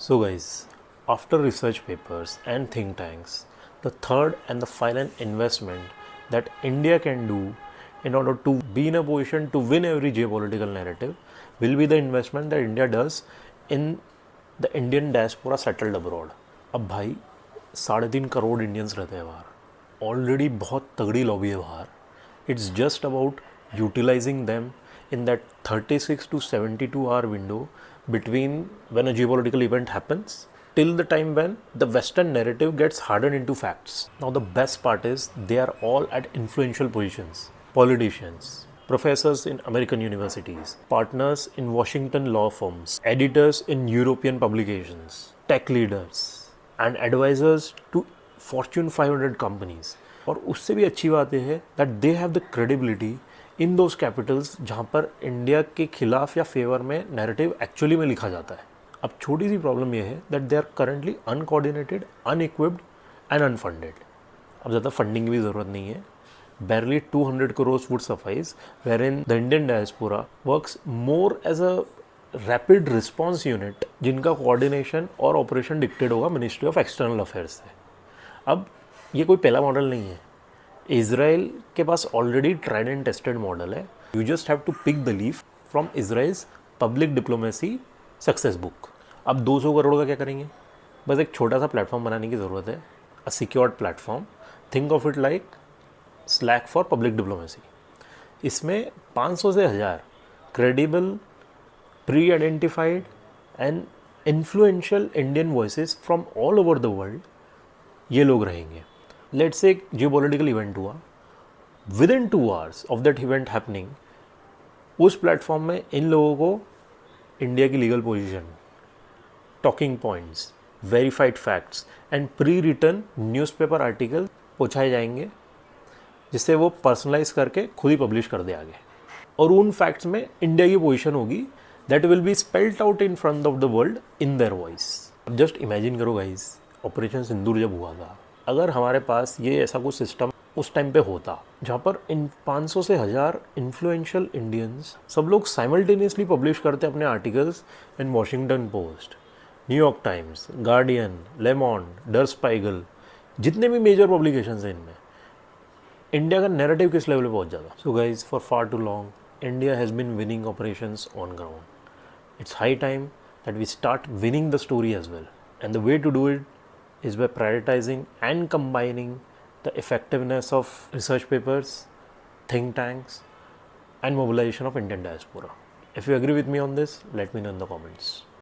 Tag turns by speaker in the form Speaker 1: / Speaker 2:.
Speaker 1: So guys, after research papers and think tanks, the third and the final investment that India can do in order to be in a position to win every geopolitical narrative will be the investment that India does in the Indian diaspora settled abroad. अब भाई 3.5 crore Indians रहते हैं बाहर, already बहुत तगड़ी lobby है बाहर. It's just about utilising them in that 36 to 72 hour window between when a geopolitical event happens till the time when the Western narrative gets hardened into facts. Now, the best part is they are all at influential positions: politicians, professors in American universities, partners in Washington law firms, editors in European publications, tech leaders, and advisors to Fortune 500 companies. और उससे भी अच्छी बात यह है that they have the credibility in those Capitals जहाँ पर India के खिलाफ या फेवर में नैरेटिव एक्चुअली में लिखा जाता है. अब छोटी सी प्रॉब्लम यह है that they are currently uncoordinated, unequipped and unfunded. अब ज़्यादा फंडिंग की भी ज़रूरत नहीं है. barely 200 crores would suffice, wherein the Indian diaspora works more as a rapid response unit जिनका कोऑर्डिनेशन और ऑपरेशन डिक्टेड होगा मिनिस्ट्री ऑफ एक्सटर्नल अफेयर्स से. अब ये कोई पहला मॉडल नहीं है. इज़राइल के पास already tried and tested model है. You just have to pick the leaf from Israel's public diplomacy success book. अब 200 करोड़ का क्या करेंगे? बस एक छोटा सा प्लेटफॉर्म बनाने की ज़रूरत है, a secured platform. Think of it like Slack for public diplomacy. इसमें 500 से 1000 credible, pre identified and influential Indian voices from all over the world ये लोग रहेंगे. लेट्स से एक जियोपॉलिटिकल इवेंट हुआ, within 2 hours of that event happening उस platform में इन लोगों को इंडिया की legal position, talking points, verified facts and pre written newspaper article पहुँचाए जाएंगे, जिससे वो पर्सनलाइज करके खुद ही पब्लिश कर दे आगे. और उन फैक्ट्स में इंडिया की पोजीशन होगी that will be spelled out in front of the world in their voice. Just imagine करो गाइस, ऑपरेशन सिंदूर जब हुआ था, अगर हमारे पास ये ऐसा कुछ सिस्टम उस टाइम पे होता जहाँ पर इन 500 से 1000 इन्फ्लुएंशियल इंडियंस सब लोग साइमल्टेनियसली पब्लिश करते अपने आर्टिकल्स इन Washington post, New York times, guardian, ले मोंड, डर स्पाइगल, जितने भी मेजर पब्लिकेशंस हैं, इनमें इंडिया का नैरेटिव किस लेवल पे पहुंच जाता. So guys, for far too long India has been winning operations on ground. It's high time that we start winning the story as well, and the way to do it is by prioritizing and combining the effectiveness of research papers, think tanks, and mobilization of Indian diaspora. If you agree with me on this, let me know in the comments.